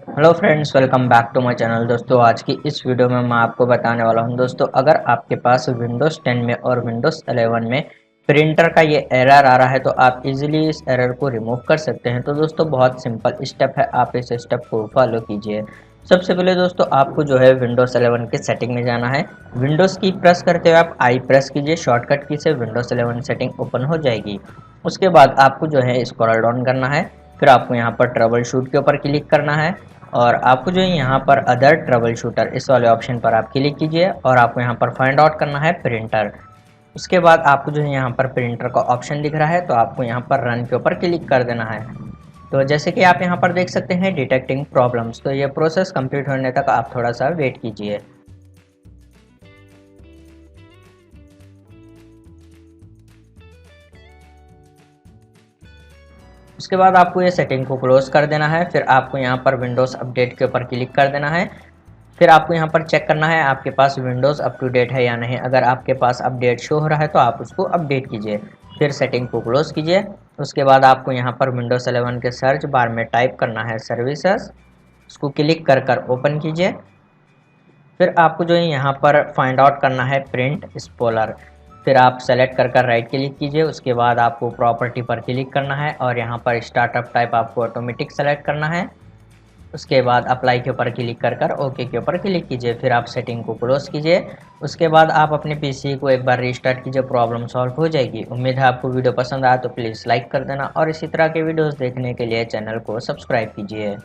Hello friends, welcome back to my channel. दोस्तों, आज की इस वीडियो में मैं आपको बताने वाला हूं दोस्तों, अगर आपके पास विंडोज़ 10 में और विंडोज़ 11 में प्रिंटर का ये एरर आ रहा है तो आप इजीली इस एरर को रिमूव कर सकते हैं। तो दोस्तों, बहुत सिंपल स्टेप है, आप इस स्टेप को फॉलो कीजिए। सबसे पहले दोस्तों, आपको जो है विंडोज़ 11 के सेटिंग में जाना है। विंडोज़ की प्रेस करते हुए आप आई प्रेस कीजिए, शॉर्टकट की से विंडोज़ 11 सेटिंग ओपन हो जाएगी। उसके बाद आपको जो है स्क्रॉल डाउन करना है, फिर आपको यहाँ पर ट्रबल शूट के ऊपर क्लिक करना है और आपको जो है यहाँ पर अदर ट्रबल शूटर इस वाले ऑप्शन पर आप क्लिक कीजिए और आपको यहाँ पर फाइंड आउट करना है प्रिंटर। उसके बाद आपको जो है यहाँ पर प्रिंटर का ऑप्शन दिख रहा है तो आपको यहाँ पर रन के ऊपर क्लिक कर देना है। तो जैसे कि आप यहाँ पर देख सकते हैं डिटेक्टिंग प्रॉब्लम्स, तो ये प्रोसेस कंप्लीट होने तक आप थोड़ा सा वेट कीजिए। उसके बाद आपको ये सेटिंग को क्लोज कर देना है, फिर आपको यहाँ पर विंडोज़ अपडेट के ऊपर क्लिक कर देना है। फिर आपको यहाँ पर चेक करना है आपके पास विंडोज़ अप टू डेट है या नहीं। अगर आपके पास अपडेट शो हो रहा है तो आप उसको अपडेट कीजिए, फिर सेटिंग को क्लोज कीजिए। उसके बाद आपको यहाँ पर विंडोज़ 11 के सर्च बार में टाइप करना है सर्विसेज, उसको क्लिक कर कर ओपन कीजिए। फिर आपको जो है यहाँ पर फाइंड आउट करना है प्रिंट स्पॉलर, फिर आप सेलेक्ट कर कर राइट क्लिक कीजिए। उसके बाद आपको प्रॉपर्टी पर क्लिक करना है और यहाँ पर स्टार्टअप टाइप आपको ऑटोमेटिक सेलेक्ट करना है। उसके बाद अप्लाई के ऊपर क्लिक कर कर ओके के ऊपर क्लिक कीजिए, फिर आप सेटिंग को क्लोज कीजिए। उसके बाद आप अपने पीसी को एक बार रीस्टार्ट कीजिए, प्रॉब्लम सॉल्व हो जाएगी। उम्मीद है आपको वीडियो पसंद आया तो प्लीज़ लाइक कर देना और इसी तरह के वीडियोस देखने के लिए चैनल को सब्सक्राइब कीजिए।